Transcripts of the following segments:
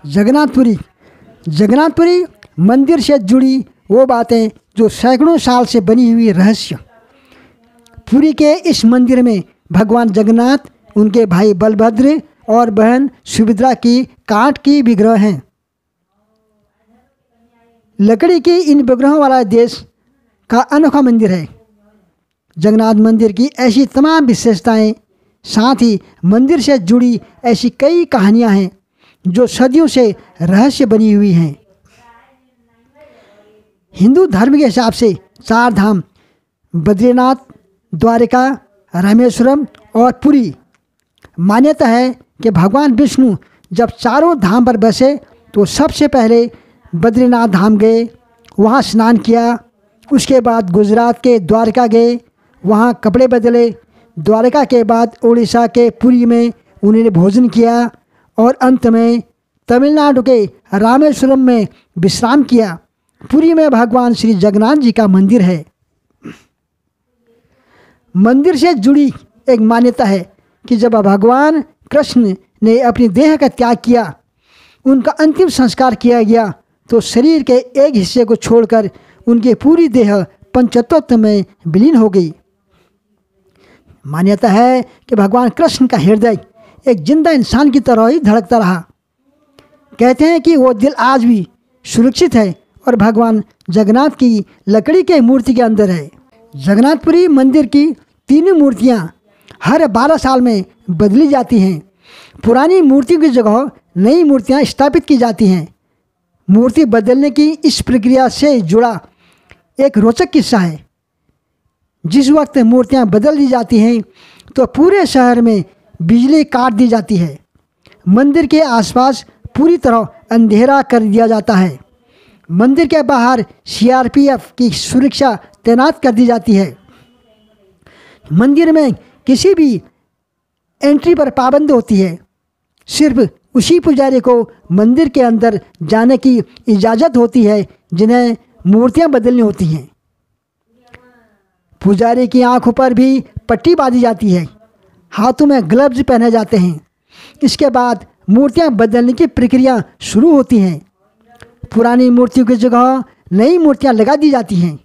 जगन्नाथपुरी। जगन्नाथपुरी मंदिर से जुड़ी वो बातें जो सैकड़ों साल से बनी हुई रहस्य। पुरी के इस मंदिर में भगवान जगन्नाथ, उनके भाई बलभद्र और बहन सुभद्रा की काठ की विग्रह हैं। लकड़ी के इन विग्रहों वाला देश का अनोखा मंदिर है। जगन्नाथ मंदिर की ऐसी तमाम विशेषताएं, साथ ही मंदिर से जुड़ी ऐसी कई कहानियां हैं जो सदियों से रहस्य बनी हुई हैं। हिंदू धर्म के हिसाब से 4 धाम बद्रीनाथ, द्वारिका, रामेश्वरम और पुरी। मान्यता है कि भगवान विष्णु जब चारों धाम पर बसे तो सबसे पहले बद्रीनाथ धाम गए, वहाँ स्नान किया। उसके बाद गुजरात के द्वारका गए, वहाँ कपड़े बदले। द्वारका के बाद उड़ीसा के पुरी में उन्होंने भोजन किया और अंत में तमिलनाडु के रामेश्वरम में विश्राम किया। पुरी में भगवान श्री जगन्नाथ जी का मंदिर है। मंदिर से जुड़ी एक मान्यता है कि जब भगवान कृष्ण ने अपनी देह का त्याग किया, उनका अंतिम संस्कार किया गया, तो शरीर के एक हिस्से को छोड़कर उनकी पूरी देह पंचतत्व में विलीन हो गई। मान्यता है कि भगवान कृष्ण का हृदय एक जिंदा इंसान की तरह ही धड़कता रहा। कहते हैं कि वो दिल आज भी सुरक्षित है और भगवान जगन्नाथ की लकड़ी के मूर्ति के अंदर है। जगन्नाथपुरी मंदिर की 3 मूर्तियाँ हर 12 साल में बदली जाती हैं। पुरानी मूर्तियों की जगह नई मूर्तियाँ स्थापित की जाती हैं। मूर्ति बदलने की इस प्रक्रिया से जुड़ा एक रोचक किस्सा है। जिस वक्त मूर्तियाँ बदल दी जाती हैं तो पूरे शहर में बिजली काट दी जाती है। मंदिर के आसपास पूरी तरह अंधेरा कर दिया जाता है। मंदिर के बाहर सीआरपीएफ की सुरक्षा तैनात कर दी जाती है। मंदिर में किसी भी एंट्री पर पाबंदी होती है। सिर्फ उसी पुजारी को मंदिर के अंदर जाने की इजाज़त होती है जिन्हें मूर्तियां बदलनी होती हैं। पुजारी की आंखों पर भी पट्टी बांधी जाती है। हाथों में ग्लव्स पहने जाते हैं। इसके बाद मूर्तियां बदलने की प्रक्रिया शुरू होती हैं। पुरानी मूर्तियों की जगह नई मूर्तियां लगा दी जाती हैं।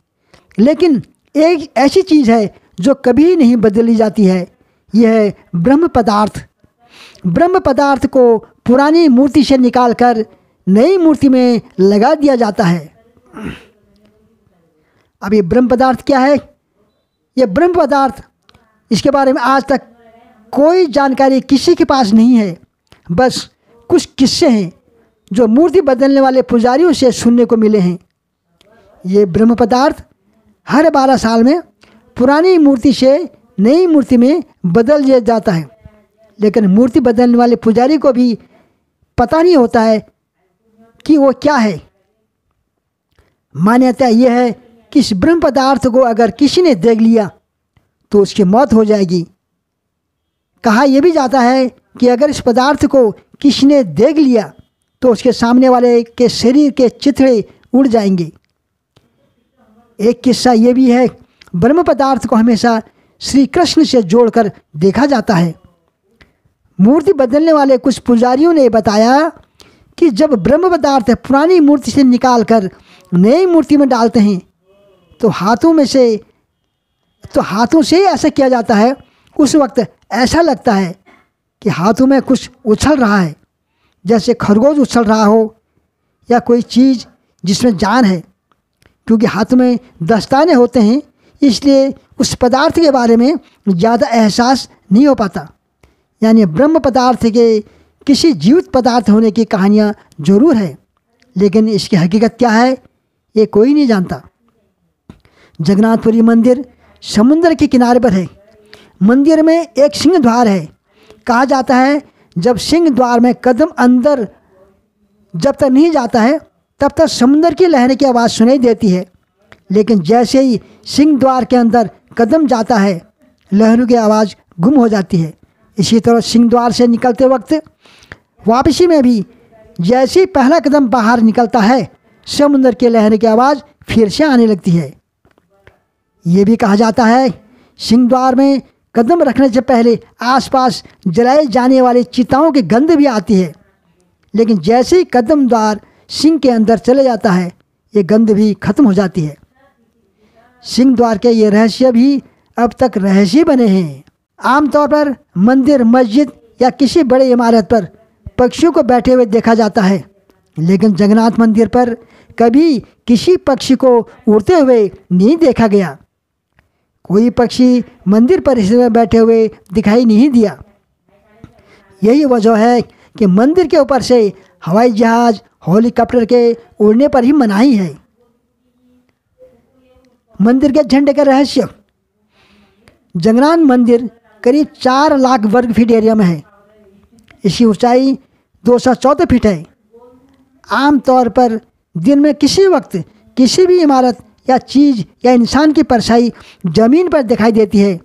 लेकिन एक ऐसी चीज़ है जो कभी नहीं बदली जाती है, यह है ब्रह्म पदार्थ। ब्रह्म पदार्थ को पुरानी मूर्ति से निकालकर नई मूर्ति में लगा दिया जाता है। अब ये ब्रह्म पदार्थ क्या है? ये ब्रह्म पदार्थ, इसके बारे में आज तक कोई जानकारी किसी के पास नहीं है। बस कुछ किस्से हैं जो मूर्ति बदलने वाले पुजारियों से सुनने को मिले हैं। ये ब्रह्म पदार्थ हर 12 साल में पुरानी मूर्ति से नई मूर्ति में बदल दिया जाता है। लेकिन मूर्ति बदलने वाले पुजारी को भी पता नहीं होता है कि वो क्या है। मान्यता यह है कि इस ब्रह्म पदार्थ को अगर किसी ने देख लिया तो उसकी मौत हो जाएगी। कहा यह भी जाता है कि अगर इस पदार्थ को किसी ने देख लिया तो उसके सामने वाले के शरीर के चिथड़े उड़ जाएंगे। एक किस्सा ये भी है, ब्रह्म पदार्थ को हमेशा श्री कृष्ण से जोड़कर देखा जाता है। मूर्ति बदलने वाले कुछ पुजारियों ने बताया कि जब ब्रह्म पदार्थ पुरानी मूर्ति से निकालकर नई मूर्ति में डालते हैं तो हाथों से ऐसा किया जाता है। उस वक्त ऐसा लगता है कि हाथों में कुछ उछल रहा है, जैसे खरगोश उछल रहा हो या कोई चीज़ जिसमें जान है। क्योंकि हाथ में दस्ताने होते हैं, इसलिए उस पदार्थ के बारे में ज़्यादा एहसास नहीं हो पाता। यानी ब्रह्म पदार्थ के किसी जीवित पदार्थ होने की कहानियाँ जरूर है, लेकिन इसकी हकीकत क्या है ये कोई नहीं जानता। जगन्नाथपुरी मंदिर समुद्र के किनारे पर है। मंदिर में एक सिंह द्वार है। कहा जाता है जब सिंह द्वार में कदम अंदर जब तक नहीं जाता है तब तक समुद्र की लहरें की आवाज़ सुनाई देती है। लेकिन जैसे ही सिंह द्वार के अंदर कदम जाता है लहरों की आवाज़ गुम हो जाती है। इसी तरह सिंह द्वार से निकलते वक्त वापसी में भी जैसे ही पहला कदम बाहर निकलता है समुद्र की लहरों की आवाज़ फिर से आने लगती है। ये भी कहा जाता है सिंह द्वार में कदम रखने से पहले आसपास जलाए जाने वाले चिताओं की गंध भी आती है। लेकिन जैसे ही कदमदार सिंह के अंदर चले जाता है, ये गंध भी खत्म हो जाती है। सिंह द्वार के ये रहस्य भी अब तक रहस्य बने हैं। आमतौर पर मंदिर, मस्जिद या किसी बड़ी इमारत पर पक्षियों को बैठे हुए देखा जाता है, लेकिन जगन्नाथ मंदिर पर कभी किसी पक्षी को उड़ते हुए नहीं देखा गया। कोई पक्षी मंदिर परिसर में बैठे हुए दिखाई नहीं दिया। यही वजह है कि मंदिर के ऊपर से हवाई जहाज, हेलीकॉप्टर के उड़ने पर ही मनाही है। मंदिर के झंडे का रहस्य। जगन्नाथ मंदिर करीब 4 लाख वर्ग फीट एरिया में है। इसकी ऊंचाई 214 फीट है। आमतौर पर दिन में किसी वक्त किसी भी इमारत या चीज़ या इंसान की परछाई ज़मीन पर दिखाई देती है,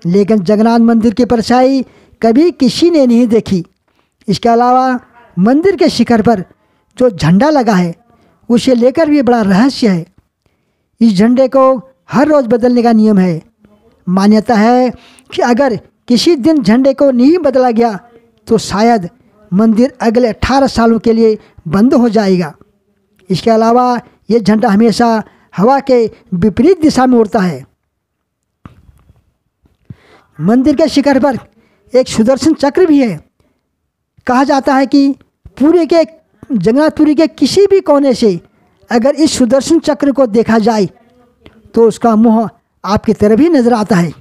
लेकिन जगन्नाथ मंदिर की परछाई कभी किसी ने नहीं देखी। इसके अलावा मंदिर के शिखर पर जो झंडा लगा है उसे लेकर भी बड़ा रहस्य है। इस झंडे को हर रोज़ बदलने का नियम है। मान्यता है कि अगर किसी दिन झंडे को नहीं बदला गया तो शायद मंदिर अगले 18 सालों के लिए बंद हो जाएगा। इसके अलावा ये झंडा हमेशा हवा के विपरीत दिशा में उड़ता है। मंदिर के शिखर पर एक सुदर्शन चक्र भी है। कहा जाता है कि जगन्नाथपुरी के किसी भी कोने से अगर इस सुदर्शन चक्र को देखा जाए तो उसका मुंह आपकी तरफ ही नजर आता है।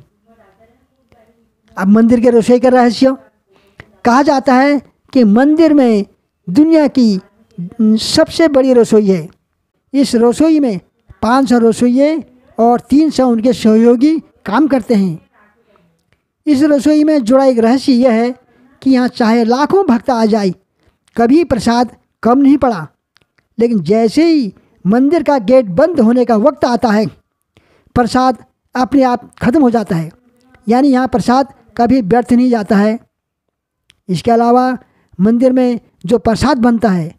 अब मंदिर के रसोई का रहस्य। कहा जाता है कि मंदिर में दुनिया की सबसे बड़ी रसोई है। इस रसोई में 500 रसोइये और 300 उनके सहयोगी काम करते हैं। इस रसोई में जुड़ा एक रहस्य यह है कि यहाँ चाहे लाखों भक्त आ जाए, कभी प्रसाद कम नहीं पड़ा। लेकिन जैसे ही मंदिर का गेट बंद होने का वक्त आता है, प्रसाद अपने आप खत्म हो जाता है। यानी यहाँ प्रसाद कभी व्यर्थ नहीं जाता है। इसके अलावा मंदिर में जो प्रसाद बनता है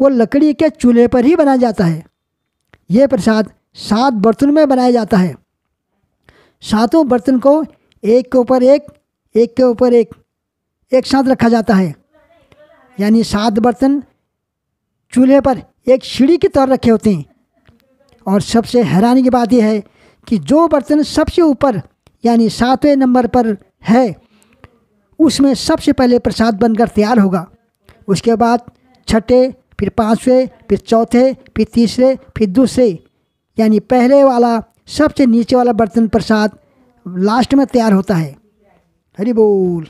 वो लकड़ी के चूल्हे पर ही बनाया जाता है। यह प्रसाद 7 बर्तन में बनाया जाता है। 7 बर्तन को एक के ऊपर एक, एक के ऊपर एक साथ रखा जाता है। यानी 7 बर्तन चूल्हे पर एक सीढ़ी की तरह रखे होते हैं। और सबसे हैरानी की बात यह है कि जो बर्तन सबसे ऊपर यानी 7वें नंबर पर है उसमें सबसे पहले प्रसाद बनकर तैयार होगा। उसके बाद 6ठे, फिर 5वें, फिर 4थे, फिर 3रे, फिर दूसरे, यानी पहले वाला सबसे नीचे वाला बर्तन प्रसाद लास्ट में तैयार होता है। हरि बोल।